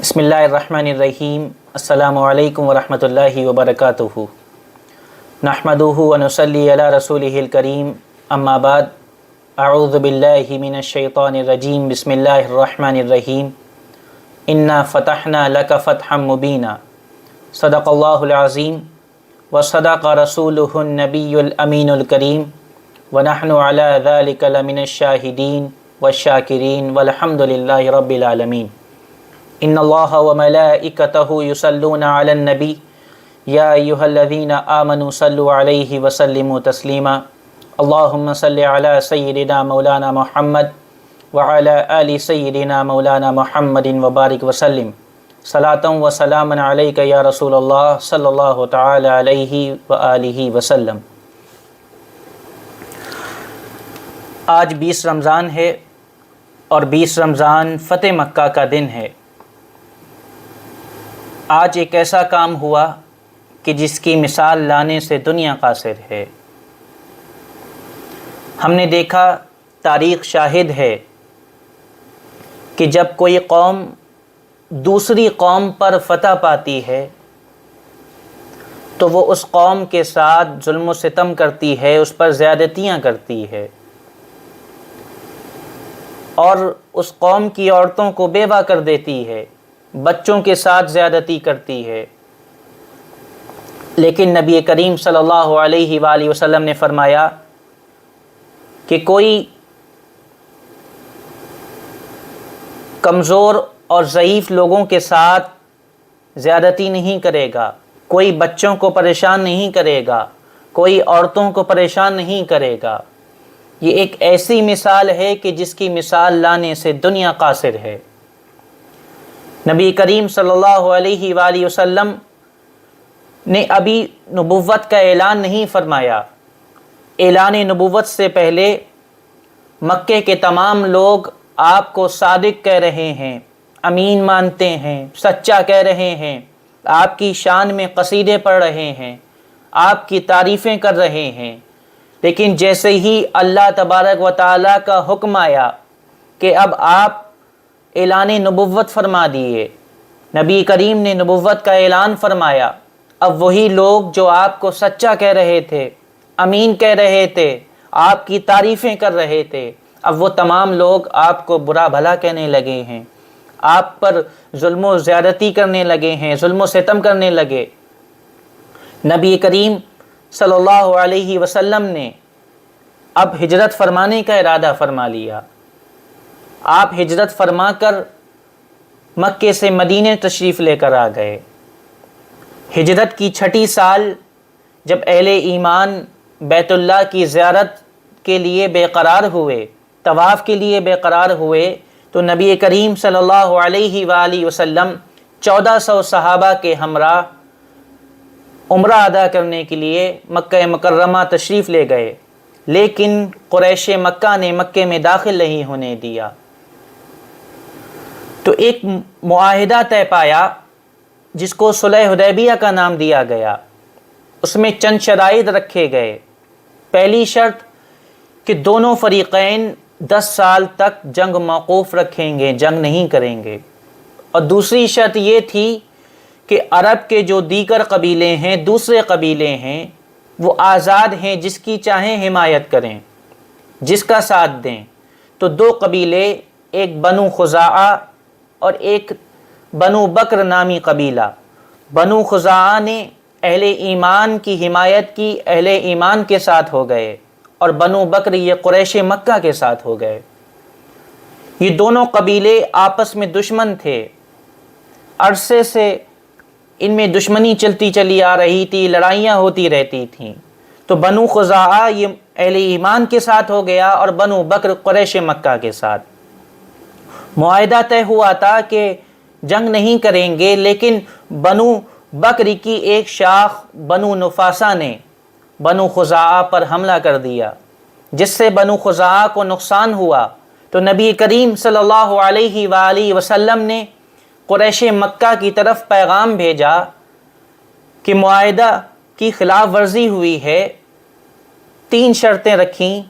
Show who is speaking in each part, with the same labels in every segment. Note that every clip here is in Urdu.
Speaker 1: بسم اللہ الرحمن الرحیم۔ السلام علیکم ورحمۃ اللہ وبرکاتہ۔ نحمدہ ونصلی علی رسولہ الکریم، اما بعد، اعوذ باللہ من الشیطان الرجیم، بسم اللہ الرحمن الرحیم۔ انا فتحنا لک فتحا مبینا، صدق اللہ العظیم وصدق رسولہ النبی الامین الکریم، ونحن علی ذلک لمن الشاہدین والشاکرین والحمد للہ رب العالمین۔ ان اللہ وملائکتہ یصلون علی النبی یا ایہا الذین آمنوا صلوا علیہ وسلموا تسلیما۔ اللہم صل علی سیدنا مولانا محمد وعلی آل سیدنا مولانا محمد وبارک وسلم، صلاۃ و سلاما علیک یا رسول اللہ صلی اللہ تعالی علیہ وآلہ وسلم۔ آج 20 رمضان ہے اور 20 رمضان فتح مکہ کا دن ہے۔ آج ایک ایسا کام ہوا کہ جس کی مثال لانے سے دنیا قاصر ہے۔ ہم نے دیکھا، تاریخ شاہد ہے کہ جب کوئی قوم دوسری قوم پر فتح پاتی ہے تو وہ اس قوم کے ساتھ ظلم و ستم کرتی ہے، اس پر زیادتیاں کرتی ہے، اور اس قوم کی عورتوں کو بیوہ کر دیتی ہے، بچوں کے ساتھ زیادتی کرتی ہے۔ لیکن نبی کریم صلی اللہ علیہ وآلہ وسلم نے فرمایا کہ کوئی کمزور اور ضعیف لوگوں کے ساتھ زیادتی نہیں کرے گا، کوئی بچوں کو پریشان نہیں کرے گا، کوئی عورتوں کو پریشان نہیں کرے گا۔ یہ ایک ایسی مثال ہے کہ جس کی مثال لانے سے دنیا قاصر ہے۔ نبی کریم صلی اللہ علیہ وآلہ وسلم نے ابھی نبوت کا اعلان نہیں فرمایا۔ اعلان نبوت سے پہلے مکے کے تمام لوگ آپ کو صادق کہہ رہے ہیں، امین مانتے ہیں، سچا کہہ رہے ہیں، آپ کی شان میں قصیدے پڑھ رہے ہیں، آپ کی تعریفیں کر رہے ہیں۔ لیکن جیسے ہی اللہ تبارک و تعالیٰ کا حکم آیا کہ اب آپ اعلان نبوت فرما دیے، نبی کریم نے نبوت کا اعلان فرمایا، اب وہی لوگ جو آپ کو سچا کہہ رہے تھے، امین کہہ رہے تھے، آپ کی تعریفیں کر رہے تھے، اب وہ تمام لوگ آپ کو برا بھلا کہنے لگے ہیں، آپ پر ظلم و زیادتی کرنے لگے ہیں، ظلم و ستم کرنے لگے۔ نبی کریم صلی اللہ علیہ وسلم نے اب ہجرت فرمانے کا ارادہ فرما لیا۔ آپ ہجرت فرما کر مکے سے مدینے تشریف لے کر آ گئے۔ ہجرت کی 6 سال جب اہل ایمان بیت اللہ کی زیارت کے لیے بے قرار ہوئے، طواف کے لیے بے قرار ہوئے، تو نبی کریم صلی اللہ علیہ وآلہ وسلم 1400 صحابہ کے ہمراہ عمرہ ادا کرنے کے لیے مکہ مکرمہ تشریف لے گئے، لیکن قریش مکہ نے مکے میں داخل نہیں ہونے دیا۔ تو ایک معاہدہ طے پایا جس کو صلح حدیبیہ کا نام دیا گیا۔ اس میں چند شرائط رکھے گئے۔ پہلی شرط کہ دونوں فریقین 10 سال تک جنگ موقوف رکھیں گے، جنگ نہیں کریں گے، اور دوسری شرط یہ تھی کہ عرب کے جو دیگر قبیلے ہیں، دوسرے قبیلے ہیں، وہ آزاد ہیں، جس کی چاہیں حمایت کریں، جس کا ساتھ دیں۔ تو 2 قبیلے، ایک بنو خزاعہ اور ایک بنو بکر نامی قبیلہ۔ بنو خزاعہ نے اہل ایمان کی حمایت کی، اہل ایمان کے ساتھ ہو گئے، اور بنو بکر یہ قریش مکہ کے ساتھ ہو گئے۔ یہ دونوں قبیلے آپس میں دشمن تھے، عرصے سے ان میں دشمنی چلتی چلی آ رہی تھی، لڑائیاں ہوتی رہتی تھیں۔ تو بنو خزاعہ یہ اہل ایمان کے ساتھ ہو گیا، اور بنو بکر قریش مکہ کے ساتھ۔ معاہدہ طے ہوا تھا کہ جنگ نہیں کریں گے، لیکن بنو بکر کی ایک شاخ بنو نفاسہ نے بنو خزاعہ پر حملہ کر دیا، جس سے بنو خزاعہ کو نقصان ہوا۔ تو نبی کریم صلی اللہ علیہ وآلہ وسلم نے قریش مکہ کی طرف پیغام بھیجا کہ معاہدہ کی خلاف ورزی ہوئی ہے۔ 3 شرطیں رکھیں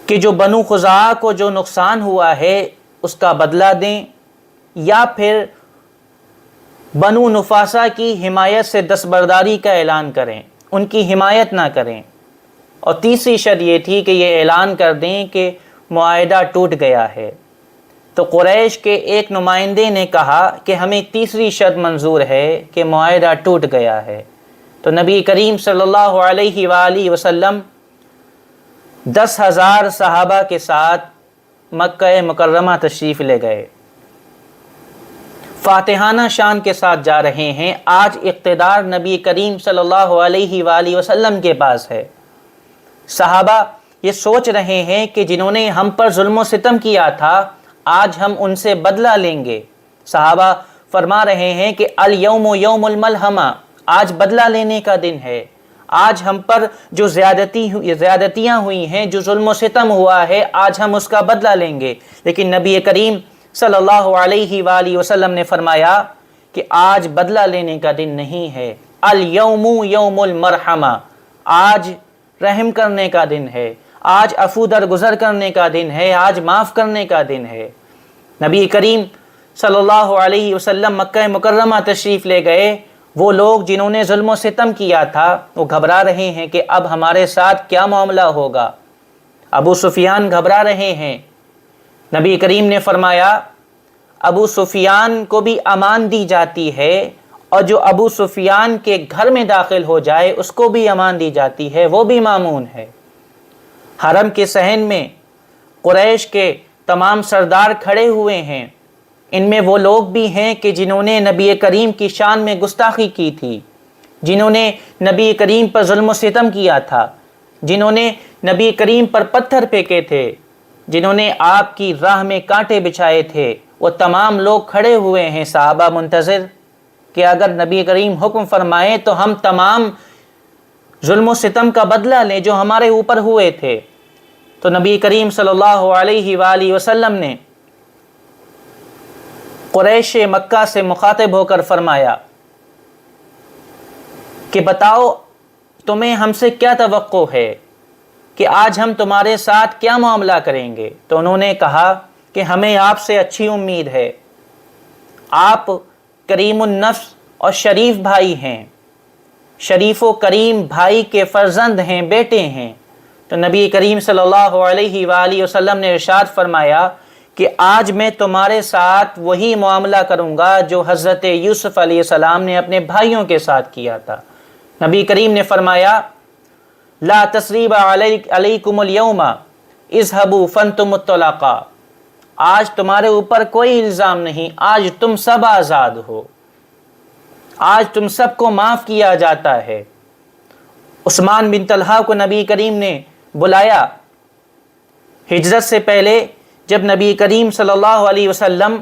Speaker 1: کہ جو بنو خزاعہ کو جو نقصان ہوا ہے اس کا بدلہ دیں، یا پھر بنو نفاسا کی حمایت سے دستبرداری کا اعلان کریں، ان کی حمایت نہ کریں، اور تیسری شرط یہ تھی کہ یہ اعلان کر دیں کہ معاہدہ ٹوٹ گیا ہے۔ تو قریش کے ایک نمائندے نے کہا کہ ہمیں تیسری شرط منظور ہے کہ معاہدہ ٹوٹ گیا ہے۔ تو نبی کریم صلی اللہ علیہ وآلہ وسلم 10,000 صحابہ کے ساتھ مکہ مکرمہ تشریف لے گئے، فاتحانہ شان کے ساتھ جا رہے ہیں۔ آج اقتدار نبی کریم صلی اللہ علیہ وآلہ وسلم کے پاس ہے۔ صحابہ یہ سوچ رہے ہیں کہ جنہوں نے ہم پر ظلم و ستم کیا تھا آج ہم ان سے بدلہ لیں گے۔ صحابہ فرما رہے ہیں کہ الیوم یوم الملحمہ، آج بدلہ لینے کا دن ہے، آج ہم پر جو زیادتیاں ہوئی ہیں، جو ظلم و ستم ہوا ہے، آج ہم اس کا بدلہ لیں گے۔ لیکن نبی کریم صلی اللہ علیہ وآلہ وسلم نے فرمایا کہ آج بدلہ لینے کا دن نہیں ہے، الیوم یوم المرحمہ، آج رحم کرنے کا دن ہے، آج عفو درگزر کرنے کا دن ہے، آج معاف کرنے کا دن ہے۔ نبی کریم صلی اللہ علیہ وسلم مکہ مکرمہ تشریف لے گئے۔ وہ لوگ جنہوں نے ظلم و ستم کیا تھا وہ گھبرا رہے ہیں کہ اب ہمارے ساتھ کیا معاملہ ہوگا۔ ابو سفیان گھبرا رہے ہیں۔ نبی کریم نے فرمایا ابو سفیان کو بھی امان دی جاتی ہے، اور جو ابو سفیان کے گھر میں داخل ہو جائے اس کو بھی امان دی جاتی ہے، وہ بھی مامون ہے۔ حرم کے صحن میں قریش کے تمام سردار کھڑے ہوئے ہیں، ان میں وہ لوگ بھی ہیں کہ جنہوں نے نبی کریم کی شان میں گستاخی کی تھی، جنہوں نے نبی کریم پر ظلم و ستم کیا تھا، جنہوں نے نبی کریم پر پتھر پھینکے تھے، جنہوں نے آپ کی راہ میں کانٹے بچھائے تھے، وہ تمام لوگ کھڑے ہوئے ہیں۔ صحابہ منتظر کہ اگر نبی کریم حکم فرمائے تو ہم تمام ظلم و ستم کا بدلہ لیں جو ہمارے اوپر ہوئے تھے۔ تو نبی کریم صلی اللہ علیہ وآلہ وسلم نے قریش مکہ سے مخاطب ہو کر فرمایا کہ بتاؤ تمہیں ہم سے کیا توقع ہے کہ آج ہم تمہارے ساتھ کیا معاملہ کریں گے؟ تو انہوں نے کہا کہ ہمیں آپ سے اچھی امید ہے، آپ کریم النفس اور شریف بھائی ہیں، شریف و کریم بھائی کے فرزند ہیں، بیٹے ہیں۔ تو نبی کریم صلی اللہ علیہ وآلہ وسلم نے ارشاد فرمایا کہ آج میں تمہارے ساتھ وہی معاملہ کروں گا جو حضرت یوسف علیہ السلام نے اپنے بھائیوں کے ساتھ کیا تھا۔ نبی کریم نے فرمایا لا تثریب علیکم اليوم اذهبوا فانتم الطلقاء، آج تمہارے اوپر کوئی الزام نہیں، آج تم سب آزاد ہو، آج تم سب کو معاف کیا جاتا ہے۔ عثمان بن طلحہ کو نبی کریم نے بلایا۔ ہجرت سے پہلے جب نبی کریم صلی اللہ علیہ وسلم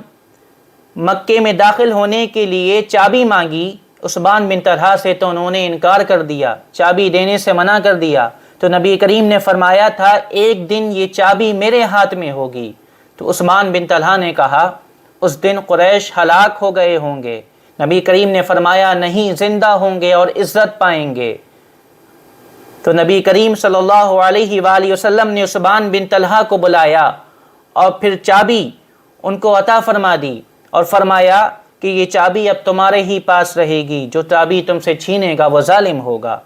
Speaker 1: مکے میں داخل ہونے کے لیے چابی مانگی عثمان بن طلحہ سے تو انہوں نے انکار کر دیا، چابی دینے سے منع کر دیا۔ تو نبی کریم نے فرمایا تھا ایک دن یہ چابی میرے ہاتھ میں ہوگی۔ تو عثمان بن طلحہ نے کہا اس دن قریش ہلاک ہو گئے ہوں گے۔ نبی کریم نے فرمایا نہیں، زندہ ہوں گے اور عزت پائیں گے۔ تو نبی کریم صلی اللہ علیہ وآلہ وسلم نے عثمان بن طلحہ کو بلایا اور پھر چابی ان کو عطا فرما دی اور فرمایا کہ یہ چابی اب تمہارے ہی پاس رہے گی، جو چابی تم سے چھینے گا وہ ظالم ہوگا۔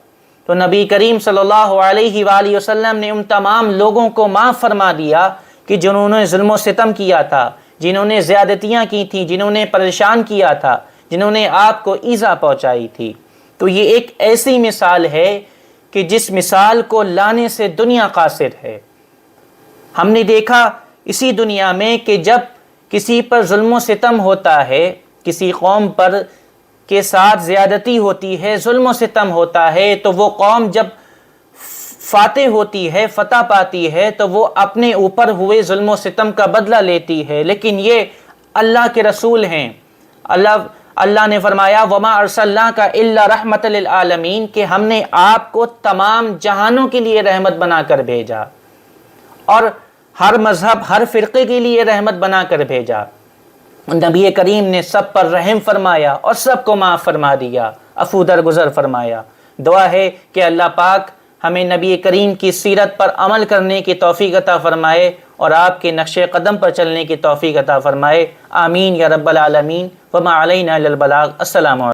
Speaker 1: تو نبی کریم صلی اللہ علیہ وآلہ وسلم نے ان تمام لوگوں کو معاف فرما دیا کہ جنہوں نے ظلم و ستم کیا تھا، جنہوں نے زیادتیاں کی تھیں، جنہوں نے پریشان کیا تھا، جنہوں نے آپ کو ایذا پہنچائی تھی۔ تو یہ ایک ایسی مثال ہے کہ جس مثال کو لانے سے دنیا قاصر ہے۔ ہم نے دیکھا اسی دنیا میں کہ جب کسی پر ظلم و ستم ہوتا ہے، کسی قوم پر کے ساتھ زیادتی ہوتی ہے، ظلم و ستم ہوتا ہے، تو وہ قوم جب فاتح ہوتی ہے، فتح پاتی ہے، تو وہ اپنے اوپر ہوئے ظلم و ستم کا بدلہ لیتی ہے۔ لیکن یہ اللہ کے رسول ہیں۔ اللہ نے فرمایا وَمَا أَرْسَلْنَاكَ إِلَّا رَحْمَةً لِلْعَالَمِينَ کہ ہم نے آپ کو تمام جہانوں کے لیے رحمت بنا کر بھیجا، اور ہر مذہب ہر فرقے کے لیے رحمت بنا کر بھیجا۔ نبی کریم نے سب پر رحم فرمایا اور سب کو معاف فرما دیا، عفو درگزر فرمایا۔ دعا ہے کہ اللہ پاک ہمیں نبی کریم کی سیرت پر عمل کرنے کی توفیق عطا فرمائے اور آپ کے نقش قدم پر چلنے کی توفیق عطا فرمائے۔ آمین یا رب العالمین۔ وما علینا الا البلاغ۔ السلام علیکم۔